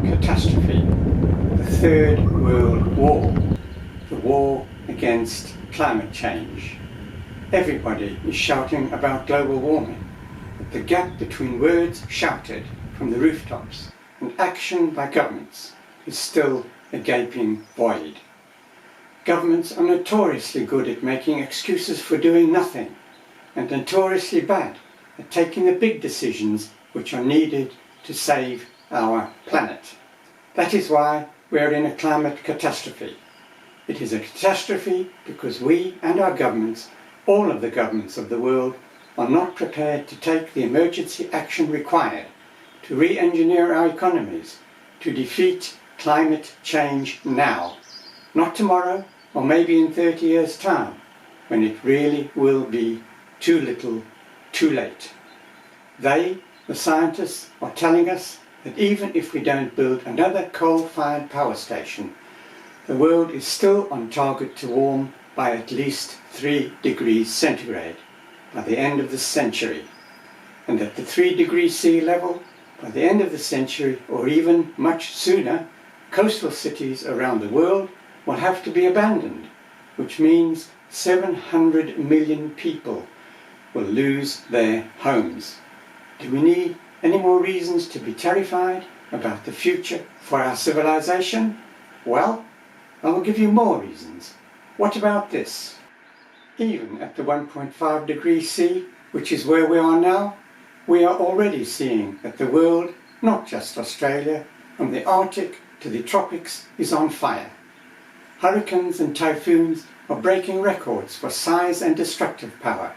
catastrophe, the Third World War, the war against climate change. Everybody is shouting about global warming, but the gap between words shouted from the rooftops and action by governments is still a gaping void. Governments are notoriously good at making excuses for doing nothing, and notoriously bad at taking the big decisions which are needed to save our planet. That is why we are in a climate catastrophe. It is a catastrophe because we and our governments, all of the governments of the world, are not prepared to take the emergency action required to re-engineer our economies, to defeat climate change now, not tomorrow or maybe in 30 years' time, when it really will be too little, too late. They, the scientists, are telling us that even if we don't build another coal-fired power station, the world is still on target to warm by at least 3 degrees centigrade by the end of the century, and at the 3 degrees sea level, by the end of the century, or even much sooner, coastal cities around the world will have to be abandoned, which means 700 million people will lose their homes. Do we need any more reasons to be terrified about the future for our civilization? Well, I will give you more reasons. What about this? Even at the 1.5 degrees C, which is where we are now, we are already seeing that the world, not just Australia, from the Arctic to the tropics, is on fire. Hurricanes and typhoons are breaking records for size and destructive power.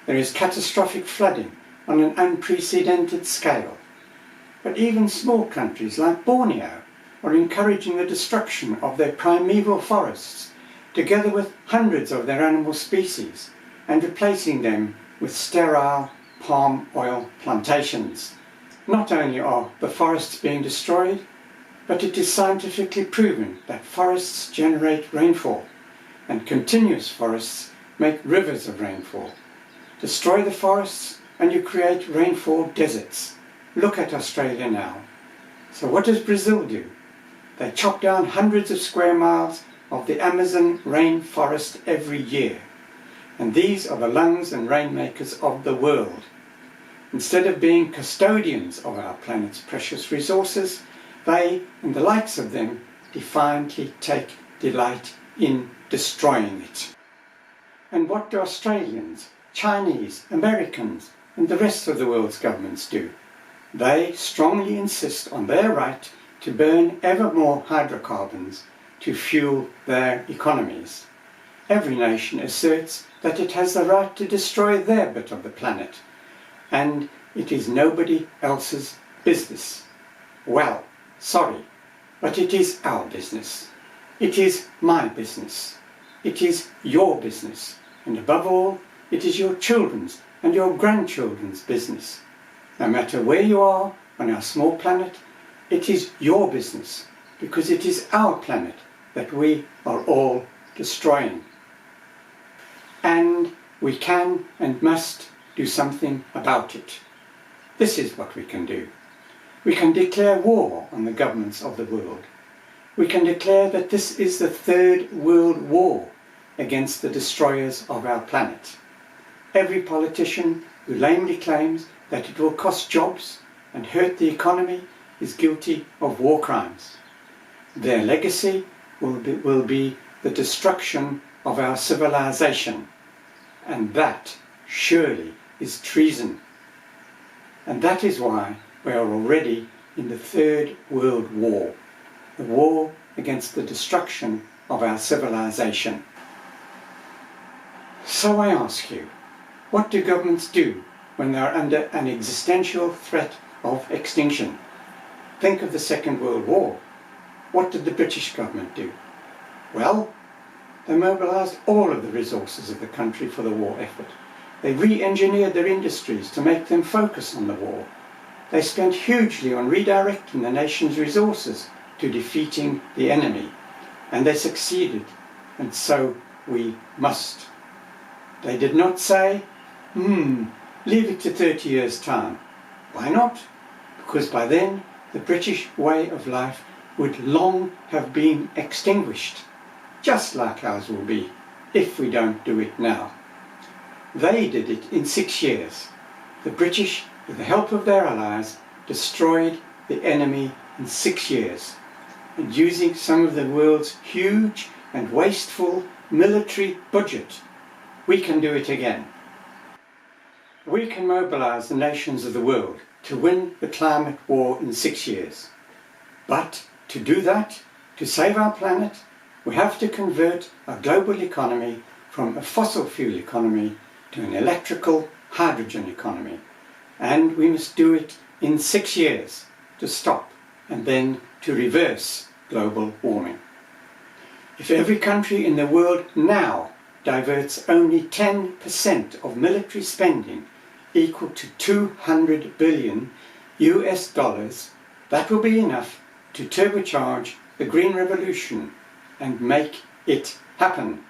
There is catastrophic flooding on an unprecedented scale. But even small countries like Borneo are encouraging the destruction of their primeval forests, together with hundreds of their animal species, and replacing them with sterile palm oil plantations. Not only are the forests being destroyed, but it is scientifically proven that forests generate rainfall, and continuous forests make rivers of rainfall. Destroy the forests and you create rainfall deserts. Look at Australia now. So what does Brazil do? They chop down hundreds of square miles of the Amazon rainforest every year. And these are the lungs and rainmakers of the world. Instead of being custodians of our planet's precious resources, they, and the likes of them, defiantly take delight in destroying it. And what do Australians, Chinese, Americans, and the rest of the world's governments do? They strongly insist on their right to burn ever more hydrocarbons to fuel their economies. Every nation asserts that it has the right to destroy their bit of the planet, and it is nobody else's business. Well, sorry, but it is our business. It is my business. It is your business. And above all, it is your children's and your grandchildren's business. No matter where you are on our small planet, it is your business, because it is our planet that we are all destroying. And we can and must do something about it. This is what we can do. We can declare war on the governments of the world. We can declare that this is the Third World War against the destroyers of our planet. Every politician who lamely claims that it will cost jobs and hurt the is guilty of war crimes. Their legacy will be the destruction of our civilization, and that surely is treason. And that is why we are already in the Third World War, the war against the destruction of our civilization. So I ask you, what do governments do when they are under an existential threat of extinction? Think of the Second World War. What did the British government do? Well, they mobilized all of the resources of the country for the war effort. They re-engineered their industries to make them focus on the war. They spent hugely on redirecting the nation's resources to defeating the enemy. And they succeeded, and so we must. They did not say, leave it to 30 years' time. Why not? Because by then the British way of life would long have been extinguished, just like ours will be, if we don't do it now. They did it in 6 years. The British, with the help of their allies, destroyed the enemy in 6 years, and using some of the world's huge and wasteful military budget, we can do it again. We can mobilise the nations of the world to win the climate war in 6 years. But to do that, to save our planet, we have to convert our global economy from a fossil fuel economy to an electrical hydrogen economy. And we must do it in 6 years to stop and then to reverse global warming. If every country in the world now diverts only 10% of military spending, equal to $200 billion US dollars, that will be enough to turbocharge the green revolution and make it happen.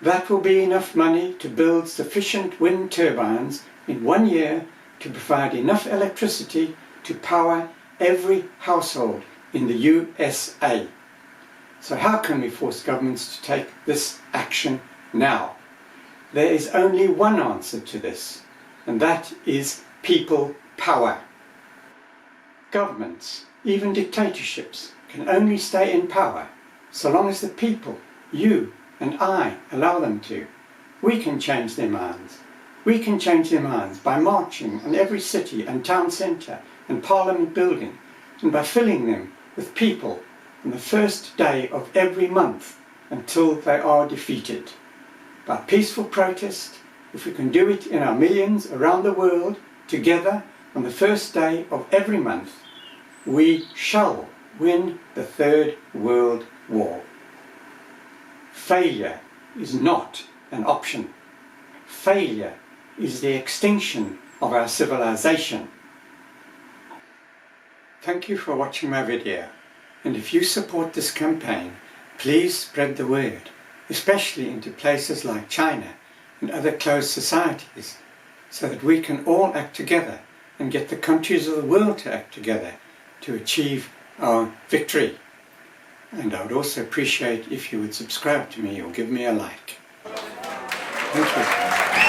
That will be enough money to build sufficient wind turbines in 1 year to provide enough electricity to power every household in the USA. So how can we force governments to take this action now? There is only one answer to this, and that is people power. Governments, even dictatorships, can only stay in power so long as the people, you and I, allow them to. We can change their minds. We can change their minds by marching on every city and town centre and parliament building, and by filling them with people on the first day of every month until they are defeated. By peaceful protest, if we can do it in our millions around the world, together on the first day of every month, we shall win the Third World War. Failure is not an option. Failure is the extinction of our civilization. Thank you for watching my video, and if you support this campaign, please spread the word, especially into places like China and other closed societies, so that we can all act together and get the countries of the world to act together to achieve our victory. And I would also appreciate if you would subscribe to me or give me a like. Thank you.